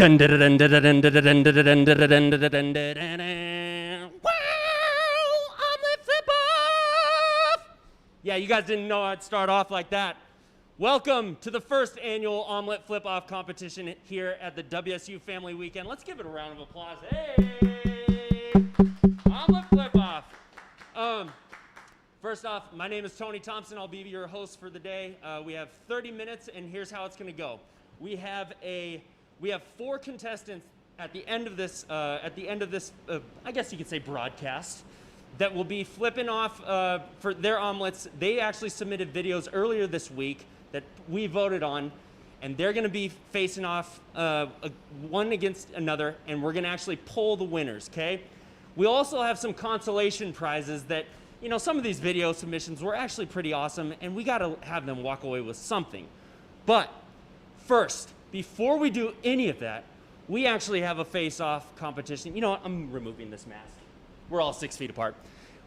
Omelet flip off! Yeah, you guys didn't know I'd start off like that. Welcome to the first annual Omelet Flip Off competition here at the WSU Family Weekend. Let's give it a round of applause. Hey! Omelet Flip Off. First off, my name is Tony Thompson. I'll be your host for the day. We have 30 minutes, and here's how it's going to go. We have 4 contestants at the end of this. I guess you could say broadcast, that will be flipping off for their omelets. They actually submitted videos earlier this week that we voted on, and they're going to be facing off one against another, and we're going to actually poll the winners. Okay? We also have some consolation prizes that. You know, some of these video submissions were actually pretty awesome, and we got to have them walk away with something. But first, before we do any of that, we actually have a face-off competition. You know what? I'm removing this mask. We're all 6 feet apart.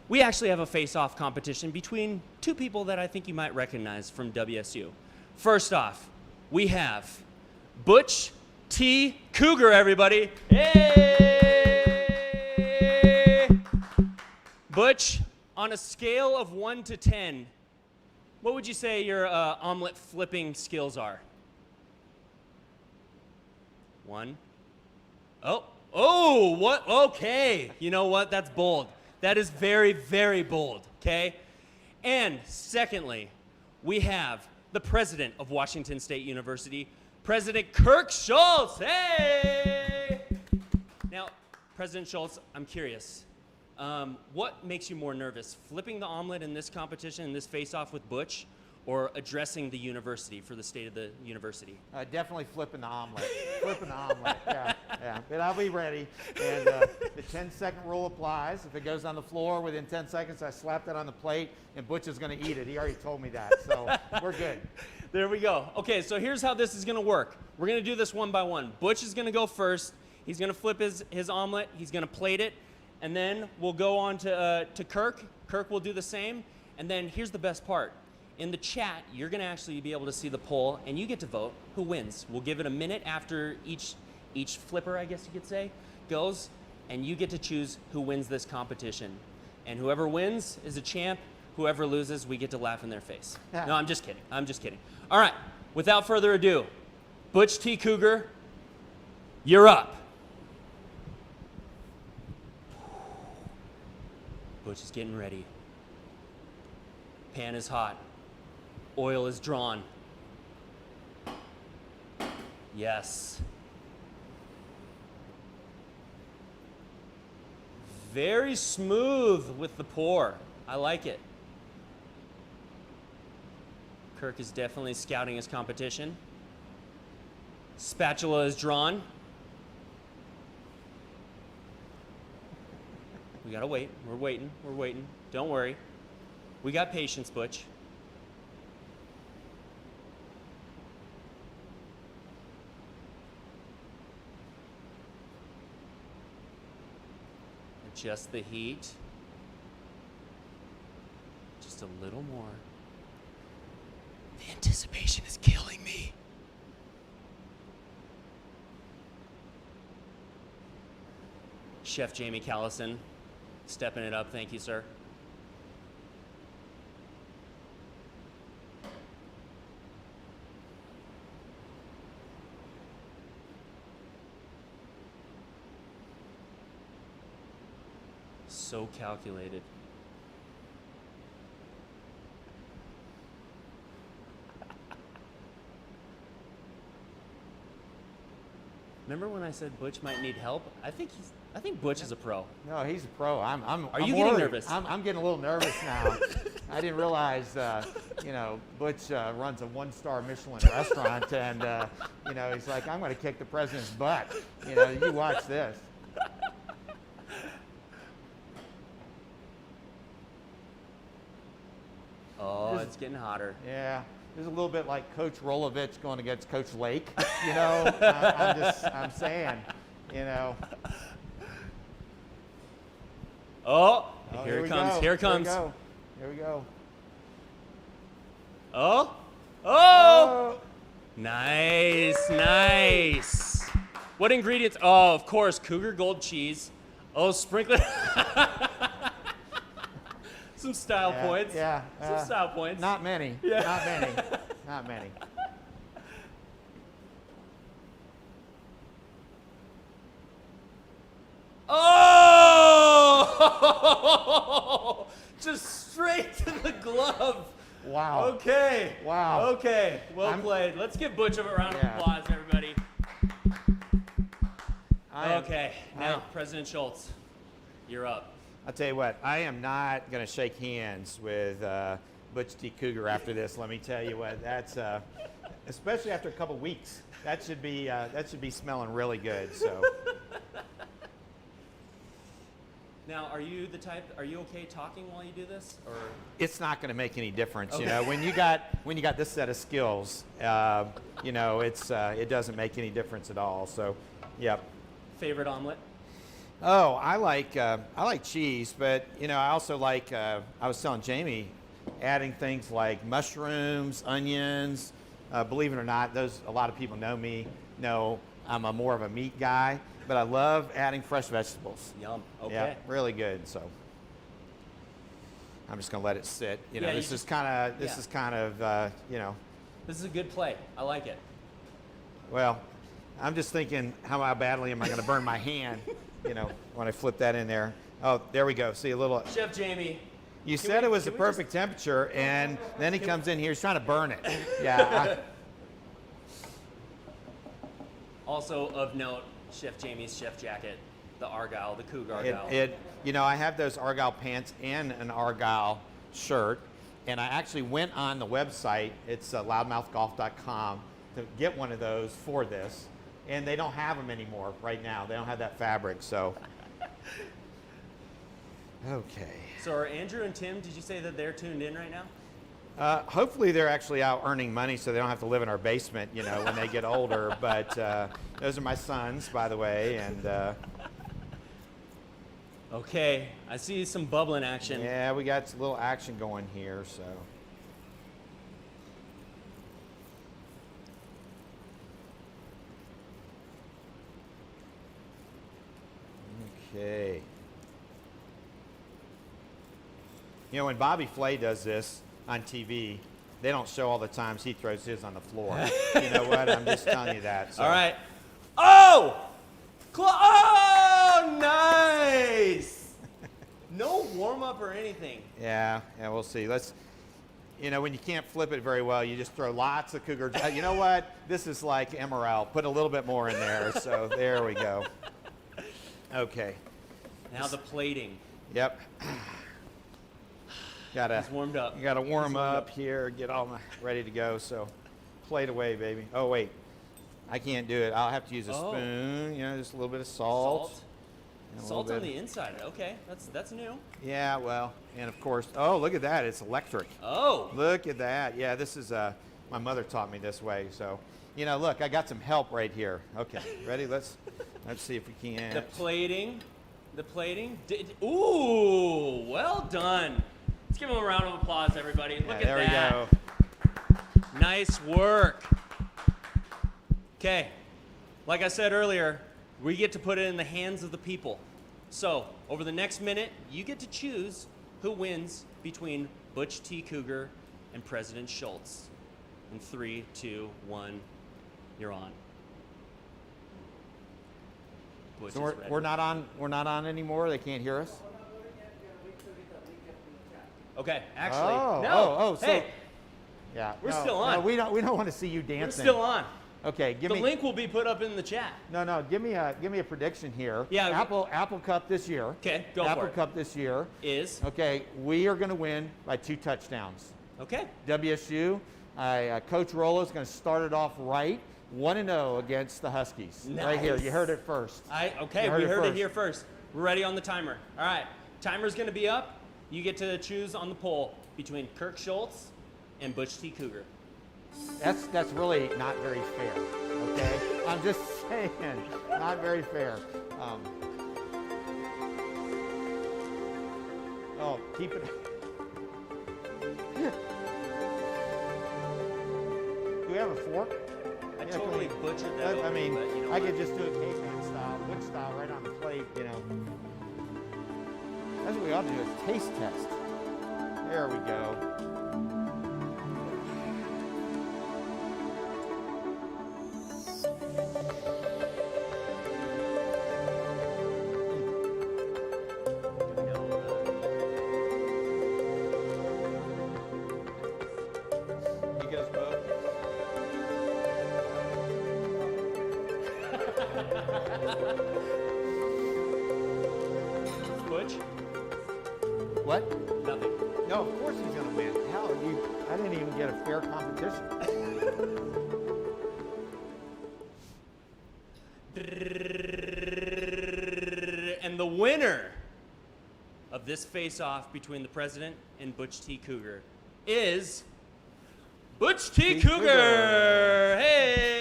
We actually have a face-off competition between 2 people that I think you might recognize from WSU. First off, we have Butch T. Cougar, everybody. Hey! Butch, on a scale of 1 to 10, what would you say your omelet flipping skills are? 1. Oh, what? Okay. You know what? That's bold. That is very, very bold, okay? And secondly, we have the president of Washington State University, President Kirk Schultz. Hey! Now, President Schultz, I'm curious. What makes you more nervous, flipping the omelet in this competition, in this face-off with Butch, or addressing the university for the state of the university? Definitely flipping the omelet. Flipping the omelet, yeah. But I'll be ready. And the 10-second rule applies. If it goes on the floor within 10 seconds, I slap that on the plate, and Butch is going to eat it. He already told me that, so we're good. There we go. Okay, so here's how this is going to work. We're going to do this one by one. Butch is going to go first. He's going to flip his omelet. He's going to plate it. And then we'll go on to Kirk. Kirk will do the same. And then here's the best part. In the chat, you're going to actually be able to see the poll, and you get to vote who wins. We'll give it a minute after each flipper, I guess you could say, goes, and you get to choose who wins this competition. And whoever wins is a champ. Whoever loses, we get to laugh in their face. No, I'm just kidding. I'm just kidding. All right, without further ado, Butch T. Cougar, you're up. Butch is getting ready. Pan is hot. Oil is drawn. Yes. Very smooth with the pour. I like it. Kirk is definitely scouting his competition. Spatula is drawn. We gotta wait. We're waiting. We're waiting. Don't worry. We got patience, Butch. Adjust the heat. Just a little more. The anticipation is killing me. Chef Jamie Callison. Stepping it up. Thank you, sir. So calculated. Remember when I said Butch might need help? I think Butch is a pro. No, he's a pro. Are I'm you getting worried. nervous? I'm getting a little nervous now. I didn't realize, Butch runs a 1-star Michelin restaurant, and he's like, I'm going to kick the president's butt. You watch this. Oh, it's getting hotter. Yeah. This is a little bit like Coach Rolovich going against Coach Lake. I'm saying, Oh, here it comes. Here it comes. Here we go. Oh. Nice. What ingredients? Oh, of course, Cougar Gold cheese. Oh, sprinkle some style points. Yeah. Some style points. Not many. Yeah. Not many. Not many. Oh! Just straight to the glove. Wow. Okay. Wow. Okay. Well played. Let's give Butch a round of applause, everybody. Okay. Now, President Schultz, you're up. I'll tell you what, I am not going to shake hands with Butch T. Cougar after this. Let me tell you what, that's, especially after a couple weeks, that should be smelling really good. So. Now, are you okay talking while you do this, or? It's not going to make any difference, Okay. you know. When you got this set of skills, you know, it doesn't make any difference at all. So, yep. Favorite omelet? Oh, I like cheese, but you know, I also like. I was telling Jamie, adding things like mushrooms, onions. Believe it or not, a lot of people know me. Know I'm more of a meat guy, but I love adding fresh vegetables. Yum. Okay. Yeah, really good. So I'm just gonna let it sit. You know, Yeah, this is kind of you know. This is a good play. I like it. Well, I'm just thinking, how badly am I going to burn my hand? You know, when I flip that in there. Oh, there we go. See a little. Chef Jamie. You said it was the perfect temperature, and then he comes in here. He's trying to burn it. Yeah. Also of note, Chef Jamie's chef jacket, the Argyle, the Cougar Argyle. You know, I have those Argyle pants and an Argyle shirt, and I actually went on the website. It's loudmouthgolf.com to get one of those for this, and they don't have them anymore right now. They don't have that fabric, so. Okay. So are Andrew and Tim, did you say that they're tuned in right now? Hopefully they're actually out earning money so they don't have to live in our basement, you know, when they get older. But those are my sons, by the way, and okay, I see some bubbling action. yeah, we got a little action going here, so. Okay. You know, when Bobby Flay does this on TV, they don't show all the times he throws his on the floor. You know what? I'm just telling you that. So. All right. Oh! Oh, nice! No warm-up or anything. Yeah, we'll see. You know, when you can't flip it very well, you just throw lots of Cougar. You know what? This is like Emerald. Put a little bit more in there. So there we go. Okay. Now the plating. Yep. He's warmed up. You gotta warm up here, get all ready to go. So, plate away, baby. Oh wait, I can't do it. I'll have to use a spoon. You know, just a little bit of salt. Salt on the inside. Okay, that's new. Yeah, well, and of course, oh look at that, it's electric. Oh. Look at that. Yeah, this is my mother taught me this way. So, you know, look, I got some help right here. Okay, ready? Let's see if we can. The plating. Ooh, well done. Let's give him a round of applause, everybody. Look at that. There we go. Nice work. Okay, like I said earlier, we get to put it in the hands of the people. So, over the next minute, you get to choose who wins between Butch T. Cougar and President Schultz. In 3, 2, 1, you're on. Butch So is ready. we're not on anymore. They can't hear us. Okay, actually, so hey, yeah, we're still on. No, we don't want to see you dancing. we're still on. Okay, The link will be put up in the chat. No, give me a prediction here. Yeah. Apple Cup this year. Okay, go Apple for it. Cup this year. Is Okay, we are going to win by 2 touchdowns. okay. WSU, Coach Rollo's going to start it off right, 1-0 against the Huskies. Right here, you heard it first. Okay, we heard it here first. We're ready on the timer. All right, timer's going to be up. You get to choose on the poll between Kirk Schultz and Butch T. Cougar. That's really not very fair. Okay, I'm just saying, not very fair. Oh, keep it. Do we have a fork? I totally butchered that. I mean, but you know I what? could just do it caveman style, wood style, right on the plate, you know. That's what we ought to do, is taste test. There we go. You get us both? Butch? What? Nothing. No, of course he's gonna win. Hell, I didn't even get a fair competition. And the winner of this face-off between the president and Butch T. Cougar is Butch T. T. Cougar. Cougar. Hey,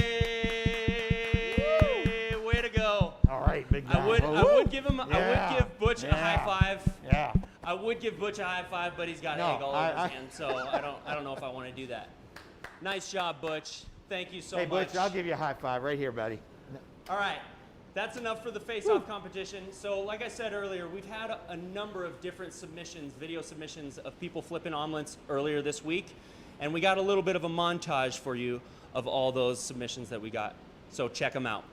way to go! All right, big guy. I would give him. I Yeah. would give Butch a high Yeah. five. Yeah. I would give Butch a high five, but he's got No, egg all over I- his hand, so I don't know if I want to do that. Nice job, Butch. Thank you so Hey, much. Butch, I'll give you a high five right here, buddy. All right, that's enough for the face-off competition. So, like I said earlier, we've had a number of different submissions, video submissions of people flipping omelets earlier this week, and we got a little bit of a montage for you of all those submissions that we got. So check them out.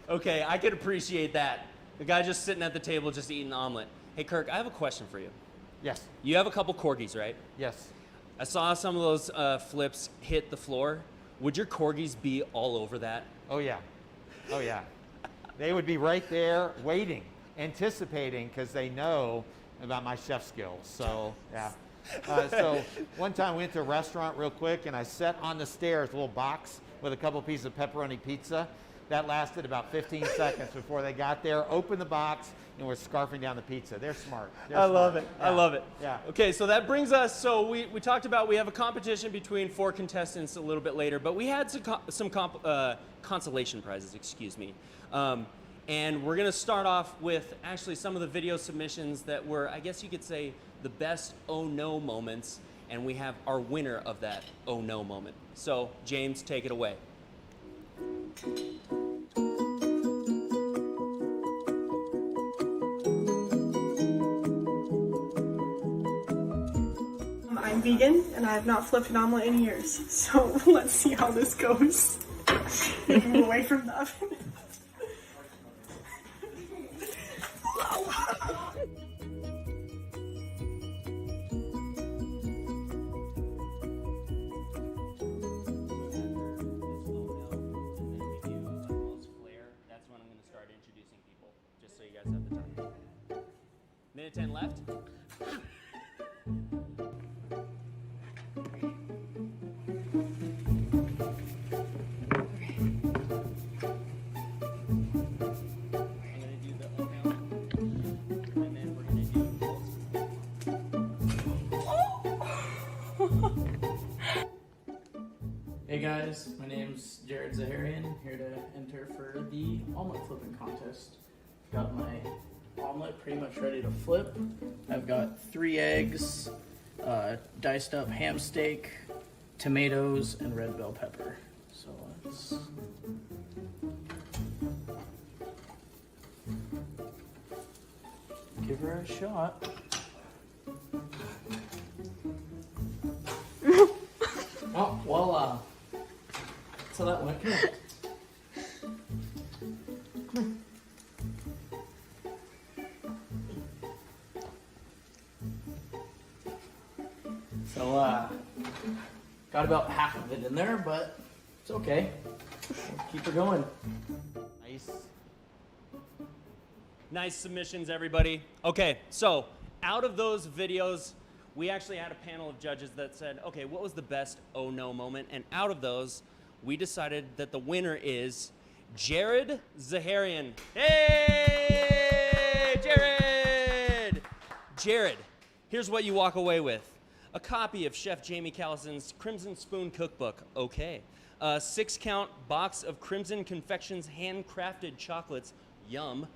Okay, I could appreciate that. The guy just sitting at the table just eating an omelet. Hey, Kirk, I have a question for you. Yes. You have a couple corgis, right? Yes. I saw some of those flips hit the floor. Would your corgis be all over that? Oh, yeah. Oh, yeah. They would be right there waiting, anticipating, because they know about my chef skills. So, yeah. So one time we went to a restaurant real quick, and I set on the stairs a little box with a couple pieces of pepperoni pizza. That lasted about 15 seconds before they got there, opened the box, and were scarfing down the pizza. They're smart. I love it. I love it. Yeah. Okay, so that brings us, so we talked about we have a competition between 4 contestants a little bit later, but we had some consolation prizes, excuse me. And we're going to start off with actually some of the video submissions that were, I guess you could say, the best oh no moments, and we have our winner of that oh no moment. So, James, take it away. I'm vegan and I have not flipped an omelet in years, so let's see how this goes. Move away from the oven. That's when I'm going to start introducing people, just so you guys have the time. Minute 10 left. Hey guys, my name's Jared Zaharian, here to enter for the omelet flipping contest. got my omelet pretty much ready to flip. I've got 3 eggs, diced up ham steak, tomatoes, and red bell pepper. So let's give her a shot. Oh, voila. So that went. Come here. So, got about half of it in there, but it's okay. We'll keep her going. Nice. Nice submissions, everybody. Okay, so out of those videos, we actually had a panel of judges that said, okay, what was the best oh no moment? And out of those, we decided that the winner is Jared Zaharian. Hey, Jared! Jared, here's what you walk away with. A copy of Chef Jamie Callison's Crimson Spoon Cookbook, okay. A 6-count box of Crimson Confections handcrafted chocolates, yum.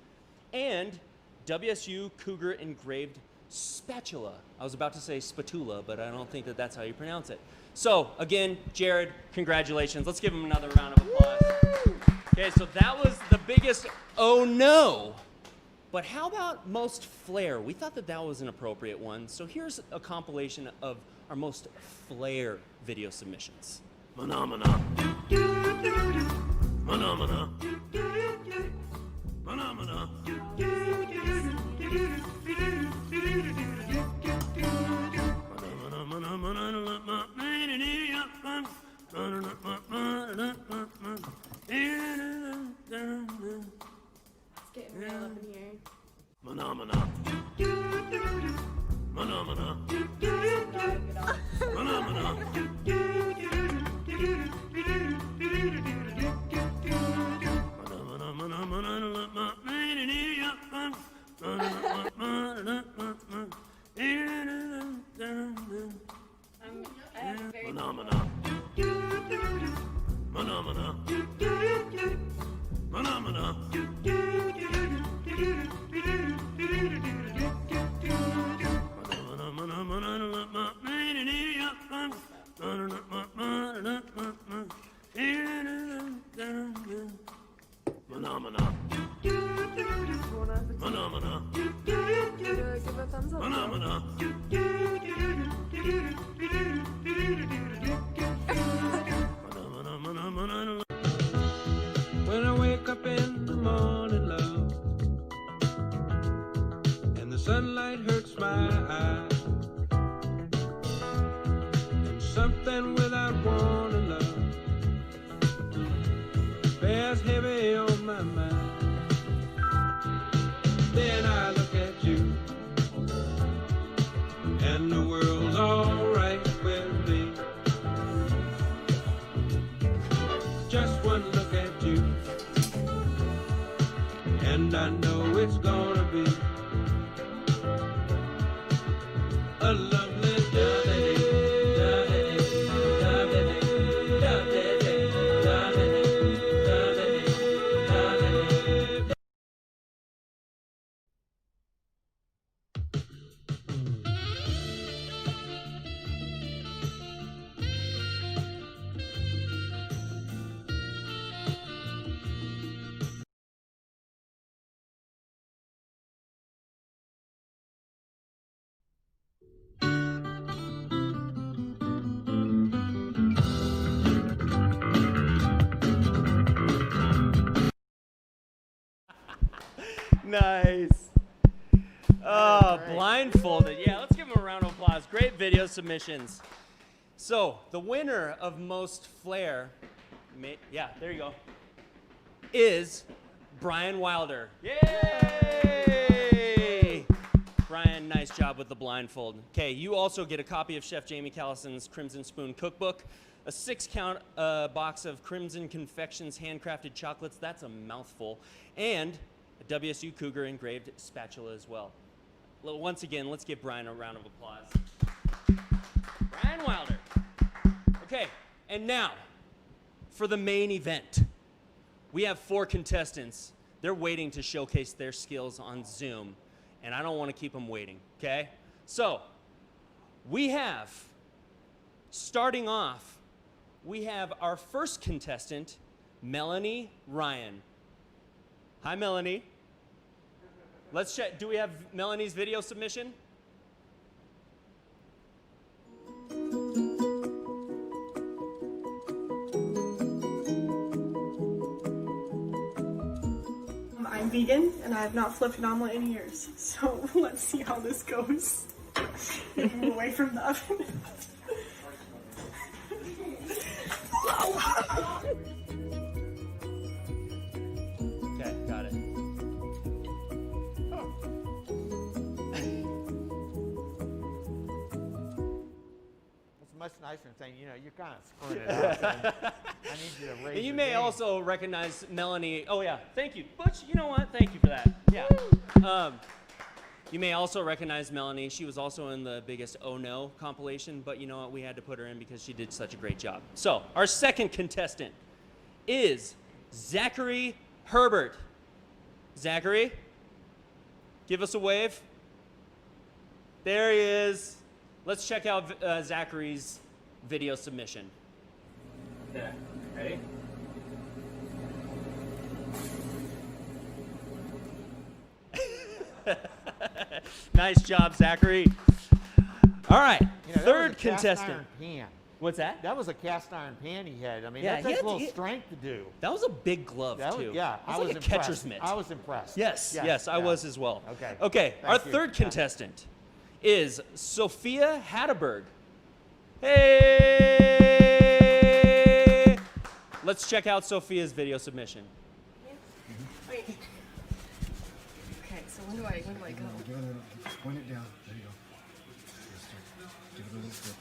And WSU Cougar engraved spatula. I was about to say spatula, but I don't think that that's how you pronounce it. So, again, Jared, congratulations. Let's give him another round of applause. Okay, so that was the biggest oh no. But how about most flair? We thought that that was an appropriate one. So here's a compilation of our most flair video submissions. Phenomena. Phenomena. Phenomena. It's getting real up in here. Phenomena. Phenomena. Phenomena. Phenomena. Phenomena. Phenomena. Phenomena. Phenomena. Give a thumbs up. Phenomena. When I wake up in the morning, love, and the sunlight hurts my eyes, and something without warning, love, bears heavy on my mind. Then I look at you, and the world's alright with me. Just one look at you, and I know it's gonna be a lovely day. Nice. Oh, blindfolded. Yeah, let's give him a round of applause. Great video submissions. So, the winner of most flair, yeah, there you go, is Brian Wilder. Yay! Brian, nice job with the blindfold. Okay, you also get a copy of Chef Jamie Callison's Crimson Spoon Cookbook, a 6-count box of Crimson Confections handcrafted chocolates, that's a mouthful, and a WSU Cougar engraved spatula as well. Once again, let's give Brian a round of applause. Brian Wilder. Okay, and now for the main event. We have 4 contestants. They're waiting to showcase their skills on Zoom, and I don't want to keep them waiting, okay? So, we have, starting off, we have our first contestant, Melanie Ryan. Hi, Melanie. Let's check. Do we have Melanie's video submission? I'm vegan and I have not flipped an omelet in years. So let's see how this goes. Move away from the oven. Okay, got it. It's much nicer than saying, you know, you're kind of screwing it up. and I need you to raise And you your may game. also recognize Melanie. Oh yeah, thank you, Butch. You know what? Thank you for that. Yeah. You may also recognize Melanie. She was also in the Biggest Oh No compilation, but you know what? We had to put her in because she did such a great job. So our second contestant is Zachary Herbert. Zachary, give us a wave. There he is. Let's check out Zachary's video submission. Okay, ready? Nice job, Zachary. All right, You know, that third was a cast contestant. iron pan. What's that? That was a cast iron pan he had. I mean, Yeah, that he takes had a little to- strength to do. That was a big glove That too. was, yeah, It was I like was a impressed. catcher's mitt. I was impressed. Yes, yes, I yeah. was as well. Okay. Okay, our Thank you. third Yeah. contestant is Sophia Hatterberg. Hey! Let's check out Sophia's video submission. Wait. Okay, so when do I go? Just point it down. There you go. Just give it a little flip.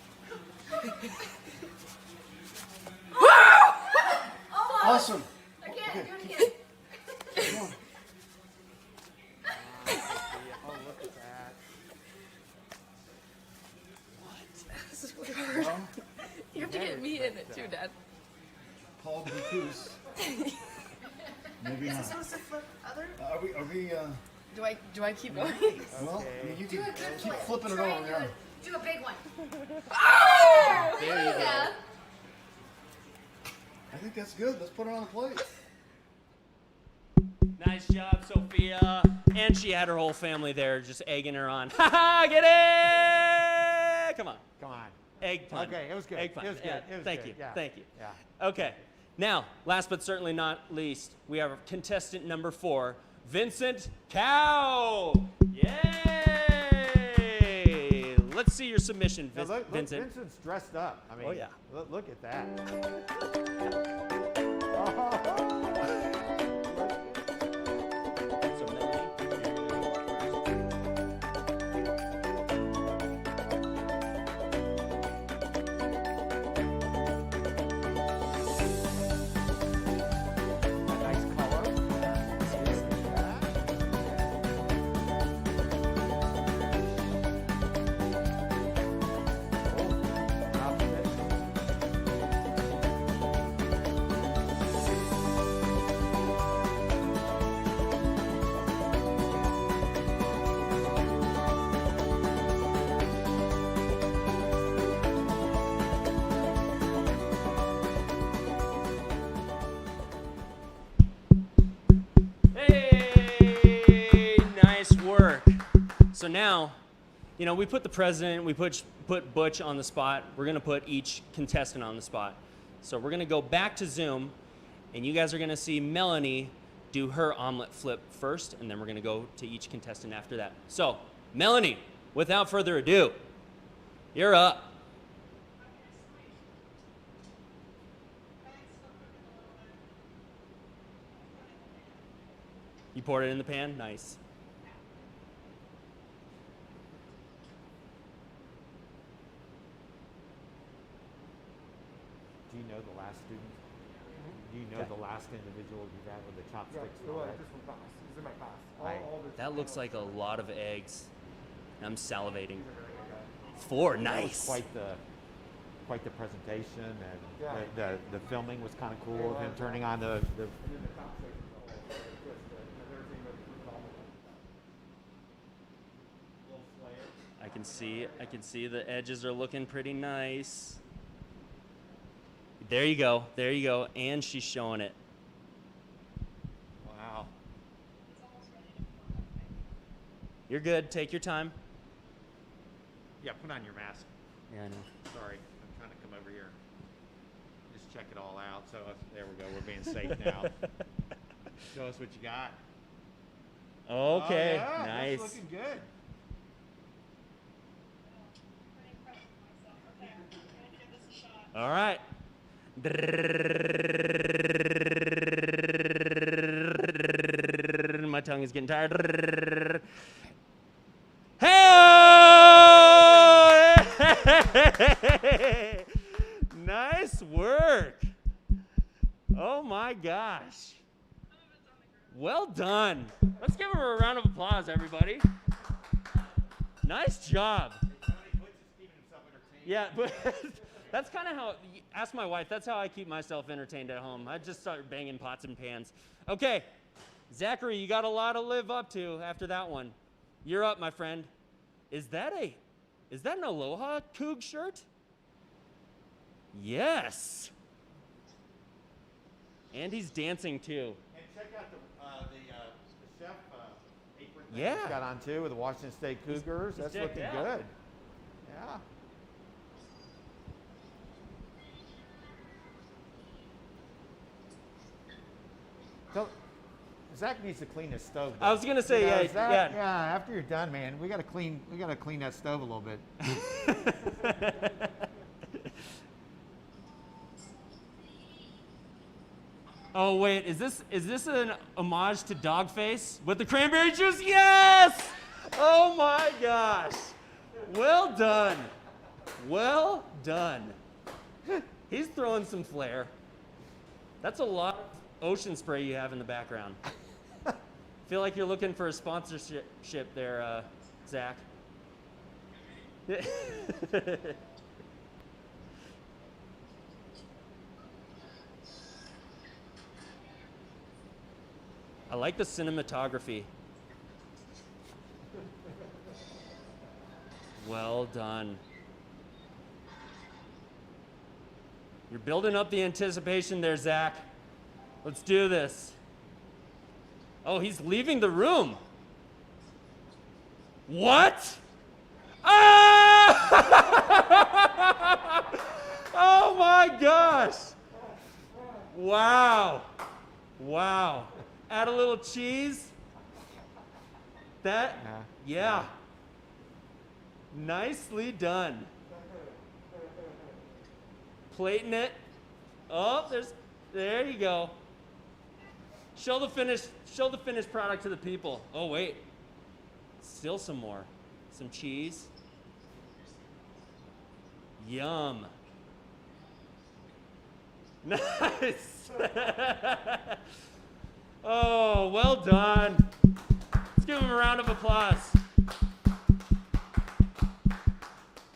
Awesome. I can't do it again. Oh, look at that. This is really hard. You have to get me in it too, Dad. Paul Boucous. Maybe not. Supposed to flip other? Are we, Do I keep going? well, I mean, you can Do a good keep flip. flipping it Try over, and yeah. do a big one. There you go. I think that's good. Let's put it on the plate. Nice job, Sophia. And she had her whole family there just egging her on. Ha ha, get it! Come on. Come on. Egg pun. Okay, it was good. Egg pun. It was good. Yeah, It was thank good. you. Yeah. Thank you. Yeah. Okay. Now, last but certainly not least, we have contestant number 4, Vincent Cow. Yay! Let's see your submission, Now look, Vincent. Vincent's dressed up. I mean, Oh, yeah. Look at that. So, Melanie, A nice color. Hey, nice work. So now, you know, we put the president, we put Butch on the spot. We're gonna put each contestant on the spot. So we're gonna go back to Zoom, and you guys are gonna see Melanie do her omelet flip first, and then we're gonna go to each contestant after that. So, Melanie, without further ado, you're up. You poured it in the pan? Nice. Do you know the last student? Do you know the last individual you had with the chopsticks? and all that? He's in my class. Right. That looks like a lot of eggs. I'm salivating. 4, That was nice. quite the presentation, and the filming was kind of cool of him turning on the I can see the edges are looking pretty nice. There you go. There you go. And she's showing it. Wow. You're good. Take your time. Yeah, put on your mask. Yeah, I know. Sorry, I'm trying to come over here. Just check it all out. So there we go. We're being safe now. Show us what you got. Okay. Oh, yeah, Nice. That's looking good. All right. My tongue is getting tired. Hey! Nice work. Oh my gosh. Well done. Let's give her a round of applause, everybody. Nice job. Yeah, but that's kind of how, ask my wife, that's how I keep myself entertained at home. I just start banging pots and pans. Okay, Zachary, you got a lot to live up to after that one. You're up, my friend. Is that an Aloha Coug shirt? Yes. And he's dancing too. And check out the chef apron thing Yeah. he's got on too with the Washington State Cougars. That's decked looking out. good. Yeah. So, Zach needs to clean his stove. I was gonna say, yeah, Zach, yeah. yeah. After you're done, man, we gotta clean that stove a little bit. Oh wait, is this an homage to Dogface with the cranberry juice? Yes! Oh my gosh. Well done. Well done. He's throwing some flair. That's a lot of ocean spray you have in the background. Feel like you're looking for a sponsorship there, Zach. I like the cinematography. Well done. You're building up the anticipation there, Zach. Let's do this. Oh, he's leaving the room. What? Ah! Oh my gosh. Wow. Wow. Add a little cheese. That, yeah. Nicely done. Plating it. Oh, there you go. Show the finished product to the people. Oh wait. Still some more. Some cheese. Yum. Nice. Oh, well done. Let's give him a round of applause.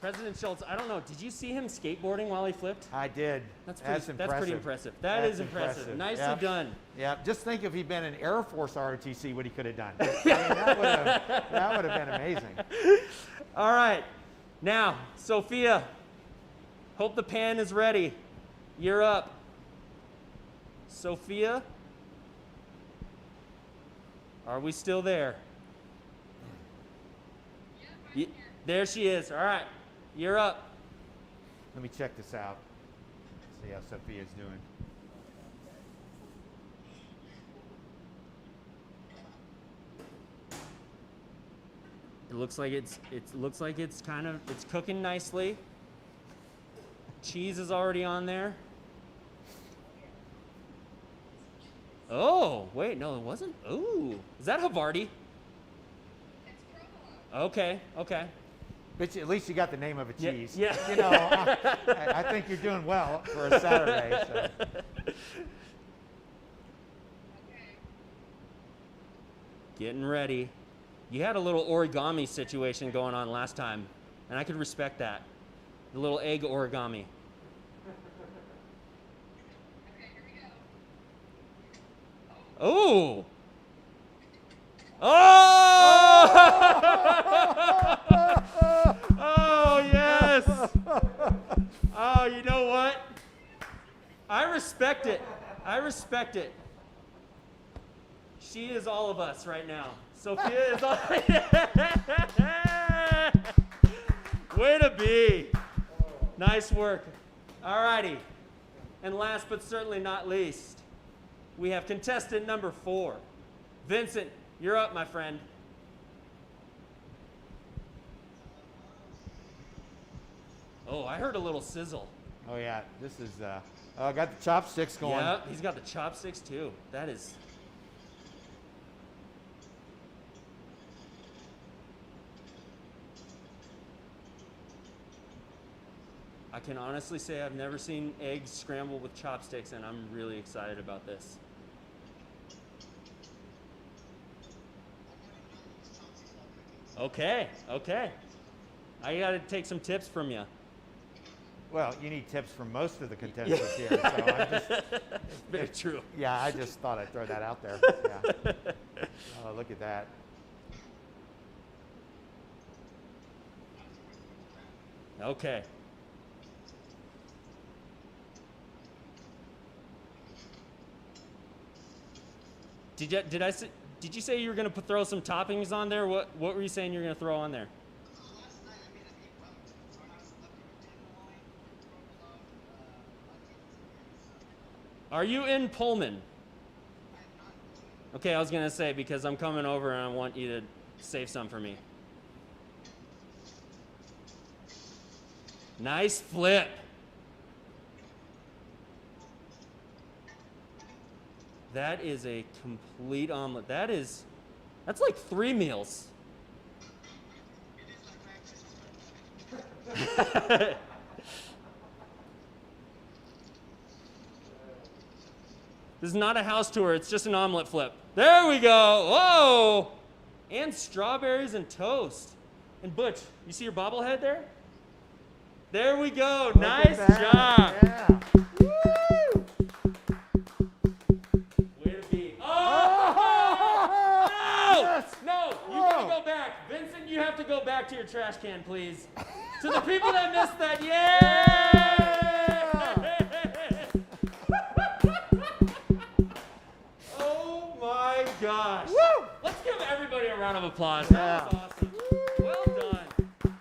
President Schultz, I don't know, did you see him skateboarding while he flipped? I did. That's impressive. pretty impressive. That's impressive. Nicely Yep. done. Yeah, just think if he'd been an Air Force ROTC, what he could have done. I mean, that would have been amazing. All right. Now, Sophia, hope the pan is ready. You're up. Sophia, are we still there? There she is. All right. You're up. Let me check this out. See how Sophia's doing. It looks like it's cooking nicely. Cheese is already on there. Oh, wait, no, it wasn't. Ooh, is that Havarti? Okay. But at least you got the name of a Yeah, cheese. yeah. You know, I think you're doing well for a Saturday. So. Getting ready. You had a little origami situation going on last time, and I could respect that. The little egg origami. Oh! Oh! Oh, yes. Oh, you know what? I respect it. I respect it. She is all of us right now. Sophia is all. Way to be. Nice work. All righty. And last but certainly not least, we have contestant number 4. Vincent, you're up, my friend. Oh, I heard a little sizzle. Oh yeah, this is. I got the chopsticks going. Yeah, he's got the chopsticks too. That is. I can honestly say I've never seen eggs scrambled with chopsticks, and I'm really excited about this. Okay, okay. I got to take some tips from you. Well, you need tips from most of the contestants here. So I'm just, Very true. yeah, I just thought I'd throw that out there. Yeah. Oh, look at that. Okay. Did you say you were going to throw some toppings on there? What were you saying you were going to throw on there? Are you in Pullman? Okay, I was going to say because I'm coming over and I want you to save some for me. Nice flip. That is a complete omelet. That's like 3 meals. This is not a house tour, it's just an omelet flip. There we go. Whoa! And strawberries and toast. And Butch, you see your bobblehead there? There we go. Look Nice at that. job. Yeah. Woo! Way to be. Oh! No! Yes. No! You Whoa. gotta go back. Vincent, you have to go back to your trash can, please. To the people that missed that, yeah! Oh my gosh. Woo! Let's give everybody a round of applause. Yeah. That was awesome. Well done. All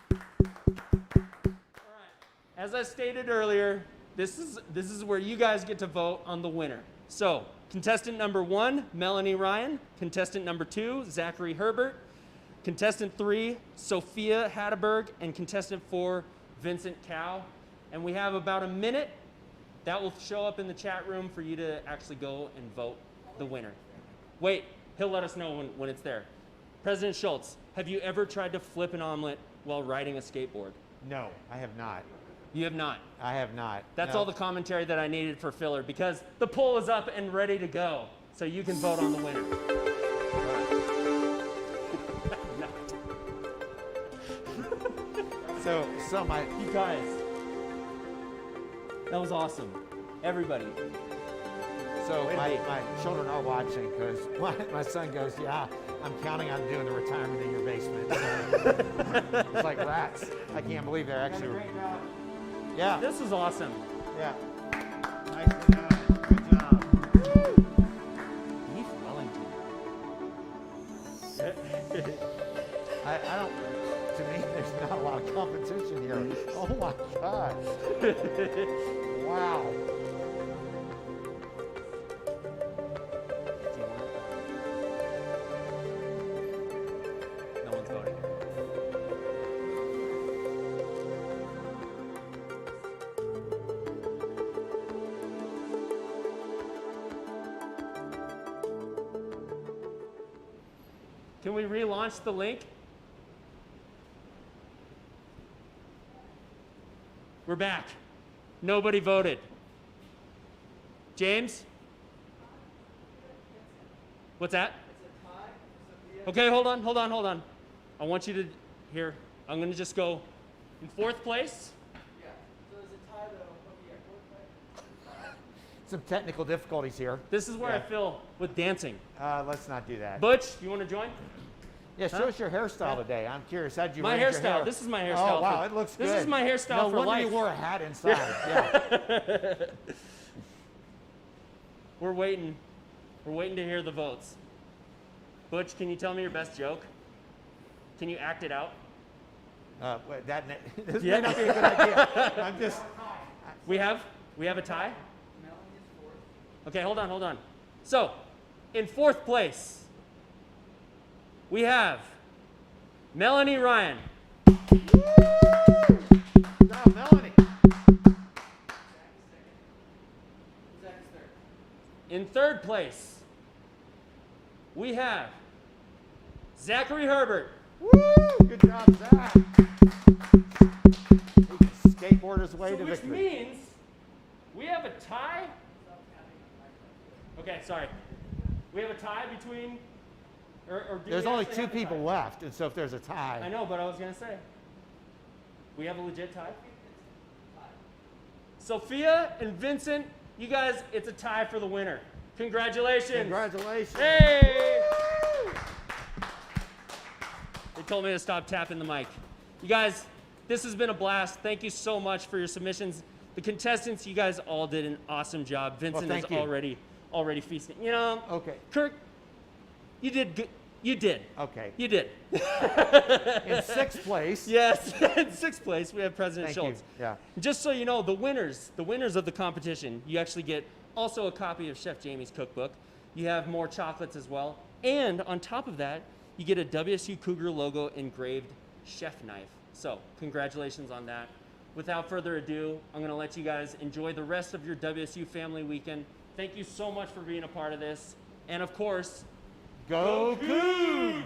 right. As I stated earlier, this is where you guys get to vote on the winner. So, contestant number 1, Melanie Ryan. Contestant number 2, Zachary Herbert. Contestant 3, Sophia Hatteberg. And contestant 4, Vincent Cow. And we have about a minute. That will show up in the chat room for you to actually go and vote the winner. Wait, he'll let us know when it's there. President Schultz, have you ever tried to flip an omelet while riding a skateboard? No, I have not. You have not. I have not. That's No. all the commentary that I needed for filler because the poll is up and ready to go. So you can vote on the winner. So my You guys, that was awesome. Everybody. So Way to my, be. my children are watching because my son goes, yeah, I'm counting on doing the retirement in your basement. So it's like rats. I can't believe they're actually. Yeah, This is awesome. yeah. Nicely done. Good job. Beef Wellington. I don't. To me, there's not a lot of competition here. Oh my God. Wow. No one's voting. Can we relaunch the link? We're back. Nobody voted. James? What's that? Okay, hold on. I want you to, here, I'm going to just go in 4th place. Some technical difficulties here. This is where I Yeah. feel with dancing. Let's not do that. Butch, you want to join? Yeah, show us your hairstyle today. I'm curious. How'd you My arrange your hairstyle. hair? This is my hairstyle. Oh, wow, for- it looks This good. is my hairstyle no for wonder life. you wore a hat inside. Yeah. We're waiting. We're waiting to hear the votes. Butch, can you tell me your best joke? Can you act it out? Wait, this Yeah. may not be a good idea. I'm just. We have a tie? Okay, hold on. So, in 4th place, we have Melanie Ryan. No, Melanie. In 3rd place, we have Zachary Herbert. Woo! Good job, Zach. He can skateboard his way to Which victory. means we have a tie. Okay, sorry. We have a tie between. Or do There's we only actually 2 have a tie? people left, and so if there's a tie. I know, but I was gonna say. We have a legit tie. Sophia and Vincent, you guys, it's a tie for the winner. Congratulations. Congratulations. Hey! They told me to stop tapping the mic. You guys, this has been a blast. Thank you so much for your submissions. The contestants, you guys all did an awesome job. Vincent is thank you. already feasting. You know, Okay. Kirk, you did good. You did. Okay. You did. In 6th place. Yes. In 6th place, we have President Thank you. Schultz. Yeah. Just so you know, the winners of the competition, you actually get also a copy of Chef Jamie's cookbook. You have more chocolates as well. And on top of that, you get a WSU Cougar logo engraved chef knife. So congratulations on that. Without further ado, I'm going to let you guys enjoy the rest of your WSU family weekend. Thank you so much for being a part of this. And of course, Go Cougs!